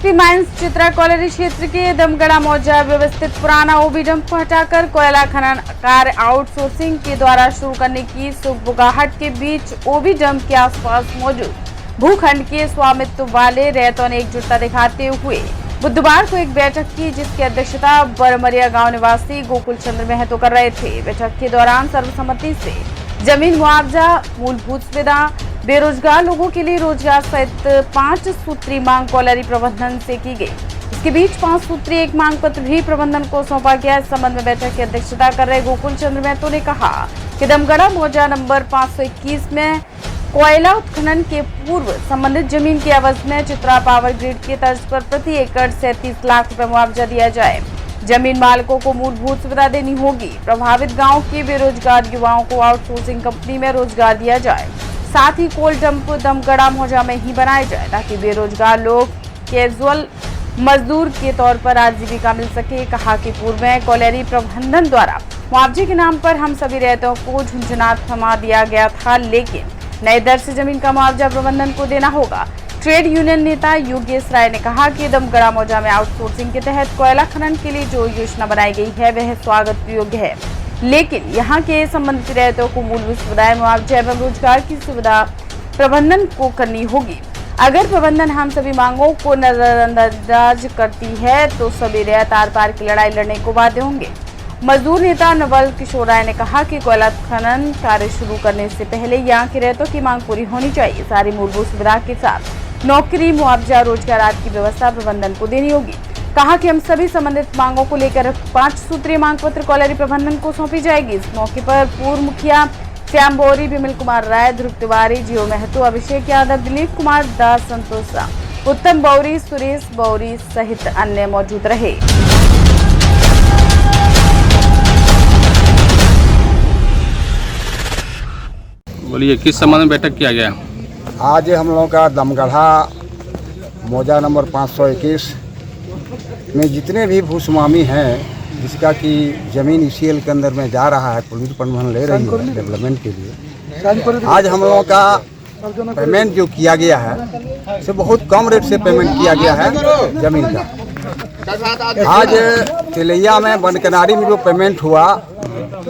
SP mines Chitra colony क्षेत्र के दमगड़ा मौजा व्यवस्थित पुराना ओबी डंप को हटाकर कोयला खनन कार्य आउटसोर्सिंग के द्वारा शुरू करने की सुगबुगाहट के बीच ओबी डंप के आसपास मौजूद भूखंड के स्वामित्व वाले रैयतों ने एकजुटता दिखाते हुए बुधवार को एक बैठक की, जिसकी अध्यक्षता बरमरिया गांव निवासी गोकुल चंद्र महतो कर रहे थे। बैठक के दौरान सर्वसम्मति से जमीन मुआवजा, मूलभूत सुविधा, बेरोजगार लोगों के लिए रोजगार सहित 5 सूत्री मांग कॉलोनी प्रबंधन से की गई। इसके बीच 5 सूत्री एक मांग पत्र भी प्रबंधन को सौंपा गया। इस संबंध में बैठक की अध्यक्षता कर रहे गोकुल चंद्र महतो ने कहा कि दमगड़ा मौजा नंबर 521 में कोयला उत्खनन के पूर्व संबंधित जमीन की एवज में चित्रा पावर ग्रिड के तर्ज पर प्रति एकड़ 37 लाख रुपए मुआवजा दिया जाए। जमीन मालिकों को मूलभूत सुविधा देनी होगी। प्रभावित गांव के बेरोजगार युवाओं को आउटसोर्सिंग कंपनी में रोजगार दिया जाए। साथ ही कोल डंप दमगड़ा मौजा में ही बनाए जाए ताकि बेरोजगार लोग कैजुअल मजदूर के तौर पर आजीविका मिल सके। कहा कि पूर्व में कॉलोनी प्रबंधन द्वारा मुआवजे के नाम पर हम सभी रैयतों को झुंझुना थमा दिया गया था, लेकिन नए दर से जमीन का मुआवजा प्रबंधन को देना होगा। ट्रेड यूनियन नेता योगेश राय ने कहा कि दमगड़ा मौजा में आउटसोर्सिंग के तहत कोयला खनन के लिए जो योजना बनाई गई है वह स्वागत योग्य है, लेकिन यहाँ के संबंधित रैयतों को मूलभूत सुविधाएं, मुआवजा एवं रोजगार की सुविधा प्रबंधन को करनी होगी। अगर प्रबंधन हम सभी मांगों को नजरअंदाज करती है तो सभी रैयत आर पार की लड़ाई लड़ने को बाध्य होंगे। मजदूर नेता नवल किशोर राय ने कहा कि कोयला खनन कार्य शुरू करने से पहले यहाँ के रैयतों की मांग पूरी होनी चाहिए। सारी मूलभूत सुविधा के साथ नौकरी, मुआवजा, रोजगार आदि की व्यवस्था प्रबंधन को देनी होगी। कहा कि हम सभी संबंधित मांगों को लेकर 5 सूत्रीय मांग पत्र कॉलोनी प्रबंधन को सौंपी जाएगी। इस मौके पर पूर्व मुखिया श्याम बोरी, विमल कुमार राय, ध्रुव तिवारी, जियो महतो, अभिषेक यादव, दिलीप कुमार दास, संतोष, उत्तम बौरी, सुरेश बौरी सहित अन्य मौजूद रहे। बोलिए, किस संबंध में बैठक किया गया? आज हम लोगों का दमगढ़ा मौजा नंबर 521 में जितने भी भूस्वामी हैं, जिसका कि ज़मीन ईसीएल के अंदर में जा रहा है, पुलिस प्रबंधन ले रही है डेवलपमेंट के लिए, आज हम लोगों का पेमेंट जो किया गया है से बहुत कम रेट से पेमेंट किया गया है ज़मीन का। आज तिलैया में बनकनारी में जो पेमेंट हुआ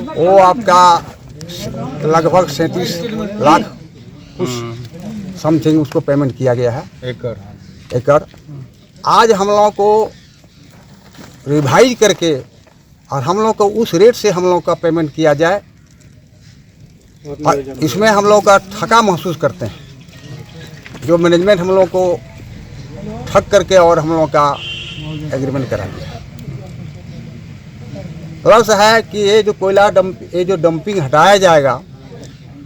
वो आपका लगभग 37 लाख कुछ समथिंग उसको पेमेंट किया गया है एकड़। आज हम लोगों को रिवाइज करके और हम लोग को उस रेट से हम लोग का पेमेंट किया जाए, और इसमें हम लोग का ठगा महसूस करते हैं। जो मैनेजमेंट हम लोग को ठग करके और हम लोग का एग्रीमेंट करा दिया। प्लस है कि ये जो कोयला ये जो डंपिंग हटाया जाएगा,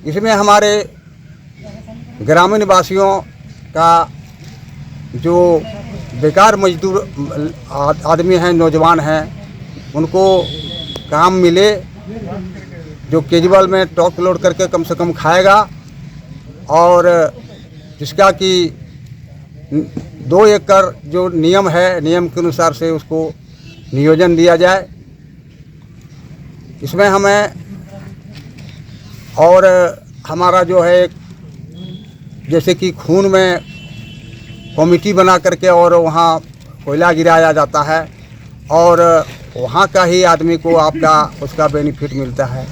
इसमें हमारे ग्रामीण निवासियों का जो बेकार मजदूर आदमी हैं, नौजवान हैं, उनको काम मिले। जो केजुअल में ट्रक लोड करके कम से कम खाएगा और जिसका कि 2 एकड़ जो नियम है, नियम के अनुसार से उसको नियोजन दिया जाए। इसमें हमें और हमारा जो है जैसे कि खून में कमेटी बना करके और वहाँ कोयला गिराया जाता है और वहाँ का ही आदमी को आपका उसका बेनिफिट मिलता है।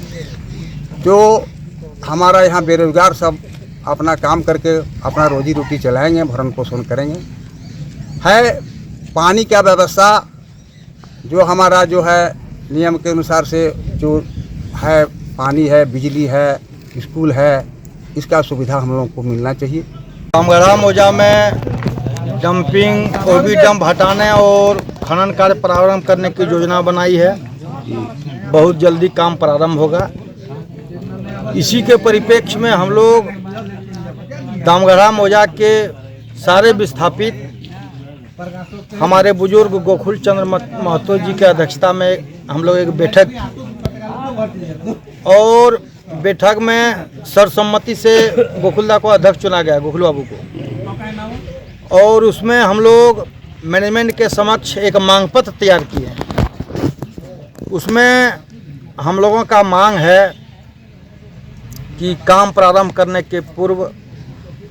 जो हमारा यहाँ बेरोजगार सब अपना काम करके अपना रोजी रोटी चलाएंगे, भरण पोषण करेंगे। है पानी का व्यवस्था जो हमारा जो है नियम के अनुसार से जो है, पानी है, बिजली है, स्कूल है, इसका सुविधा हम लोगों को मिलना चाहिए। दमगढ़ा मौजा में डंपिंग ओबी डंप हटाने और खनन कार्य प्रारंभ करने की योजना बनाई है। बहुत जल्दी काम प्रारंभ होगा। इसी के परिप्रेक्ष्य में हम लोग दमगढ़ा मौजा के सारे विस्थापित हमारे बुजुर्ग गोकुल चंद्र महतो जी के अध्यक्षता में हम लोग एक बैठक, और बैठक में सर्वसम्मति से गोकुलदा को अध्यक्ष चुना गया, गोकुल बाबू को, और उसमें हम लोग मैनेजमेंट के समक्ष एक मांग पत्र तैयार किए। उसमें हम लोगों का मांग है कि काम प्रारंभ करने के पूर्व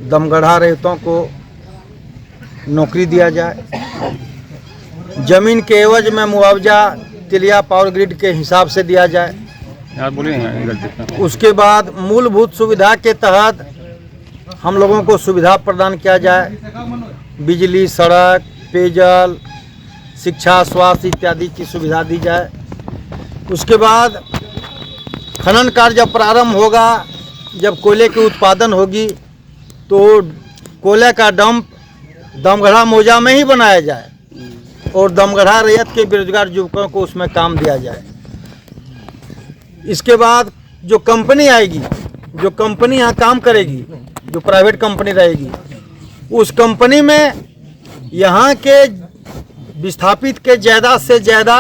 दमगढ़ा रैयतों को नौकरी दिया जाए, जमीन के एवज में मुआवजा तिलिया पावर ग्रिड के हिसाब से दिया जाए। यार बोलिए गलती। उसके बाद मूलभूत सुविधा के तहत हम लोगों को सुविधा प्रदान किया जाए, बिजली, सड़क, पेयजल, शिक्षा, स्वास्थ्य इत्यादि की सुविधा दी जाए। उसके बाद खनन कार्य जब प्रारंभ होगा, जब कोयले की उत्पादन होगी, तो कोयले का डंप दमगढ़ा मौजा में ही बनाया जाए और दमगढ़ा रैयत के बेरोजगार युवकों को उसमें काम दिया जाए। इसके बाद जो कंपनी आएगी, जो कंपनी यहाँ काम करेगी, जो प्राइवेट कंपनी रहेगी, उस कंपनी में यहाँ के विस्थापित के ज़्यादा से ज़्यादा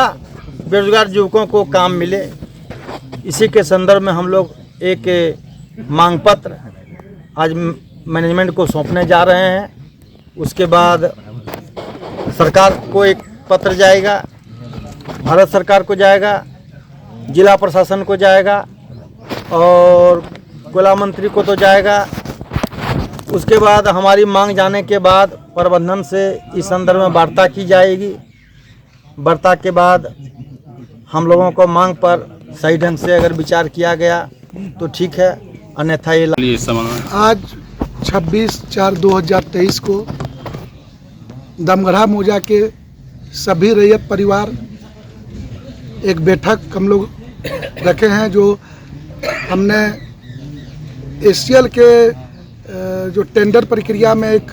बेरोजगार युवकों को काम मिले। इसी के संदर्भ में हम लोग एक मांग पत्र आज मैनेजमेंट को सौंपने जा रहे हैं। उसके बाद सरकार को एक पत्र जाएगा, भारत सरकार को जाएगा, जिला प्रशासन को जाएगा और कोयला मंत्री को तो जाएगा। उसके बाद हमारी मांग जाने के बाद प्रबंधन से इस संदर्भ में वार्ता की जाएगी। वार्ता के बाद हम लोगों को मांग पर सही ढंग से अगर विचार किया गया तो ठीक है, अन्यथा ये आज 26/4/2023 को दमगढ़ा मौजा के सभी रैयत परिवार एक बैठक हम लोग रखे हैं। जो हमने एसीएल के जो टेंडर प्रक्रिया में एक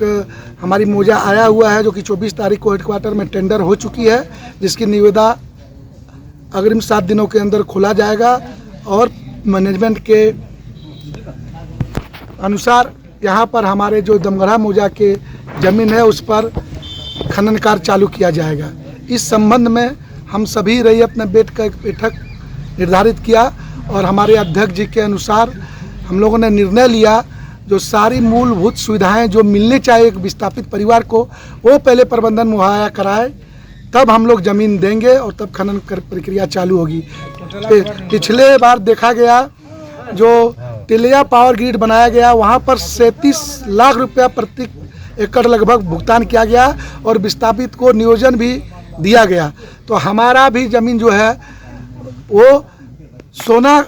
हमारी मौजा आया हुआ है, जो कि 24 तारीख को हेडक्वार्टर में टेंडर हो चुकी है, जिसकी निविदा अग्रिम 7 दिनों के अंदर खोला जाएगा और मैनेजमेंट के अनुसार यहाँ पर हमारे जो दमगढ़ा मौजा के ज़मीन है उस पर खनन कार्य चालू किया जाएगा। इस संबंध में हम सभी रैयत ने बैठकर एक बैठक निर्धारित किया और हमारे अध्यक्ष जी के अनुसार हम लोगों ने निर्णय लिया, जो सारी मूलभूत सुविधाएं जो मिलनी चाहिए एक विस्थापित परिवार को, वो पहले प्रबंधन मुहैया कराए, तब हम लोग ज़मीन देंगे और तब खनन प्रक्रिया चालू होगी। पिछले बार देखा गया, जो तिलिया पावर ग्रिड बनाया गया, वहाँ पर 37 लाख रुपया प्रति एकड़ लगभग भुगतान किया गया और विस्थापित को नियोजन भी दिया गया। तो हमारा भी ज़मीन जो है वो सोना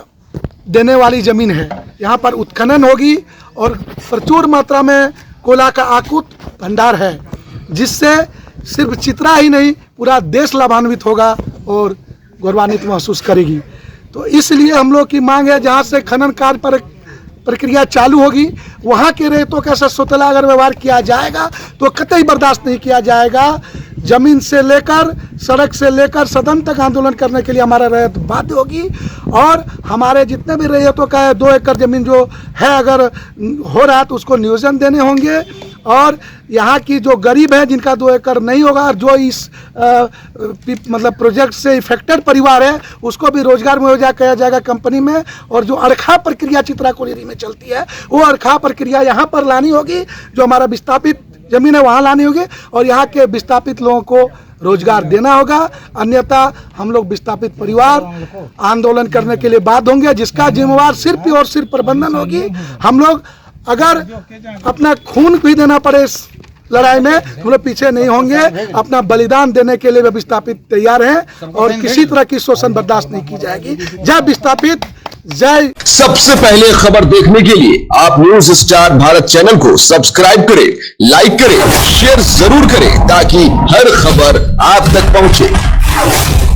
देने वाली ज़मीन है। यहाँ पर उत्खनन होगी और प्रचुर मात्रा में कोयला का आकुत भंडार है, जिससे सिर्फ चित्रा ही नहीं पूरा देश लाभान्वित होगा और गौरवान्वित महसूस करेगी। तो इसलिए हम लोग की मांग है, जहाँ से खनन कार्य पर प्रक्रिया चालू होगी, वहाँ के रेतों का सोतला अगर व्यवहार किया जाएगा तो कतई बर्दाश्त नहीं किया जाएगा। जमीन से लेकर सड़क से लेकर सदन तक आंदोलन करने के लिए हमारा रैयत बाध्य होगी और हमारे जितने भी रैयतों का है 2 एकड़ ज़मीन जो है अगर हो रहा है तो उसको नियोजन देने होंगे और यहाँ की जो गरीब है जिनका 2 एकड़ नहीं होगा और जो इस मतलब प्रोजेक्ट से इफेक्टेड परिवार है उसको भी रोजगार मुहैया किया जाएगा कंपनी में। और जो अर्खा प्रक्रिया चित्रा कोयलेरी में चलती है वो अर्खा प्रक्रिया यहाँ पर लानी होगी, जो हमारा विस्थापित ज़मीन है वहाँ लानी होगी और यहाँ के विस्थापित लोगों को रोजगार देना होगा। अन्यथा हम लोग विस्थापित परिवार आंदोलन करने के लिए बाध्य होंगे, जिसका जिम्मेवार सिर्फ और सिर्फ प्रबंधन होगी। हम लोग अगर अपना खून भी देना पड़े इस लड़ाई में, हम लोग पीछे नहीं होंगे। अपना बलिदान देने के लिए वे विस्थापित तैयार हैं और किसी तरह की शोषण बर्दाश्त नहीं की जाएगी। जय विस्थापित, जय। सबसे पहले खबर देखने के लिए आप न्यूज स्टार भारत चैनल को सब्सक्राइब करें, लाइक करें, शेयर जरूर करें ताकि हर खबर आप तक पहुंचे।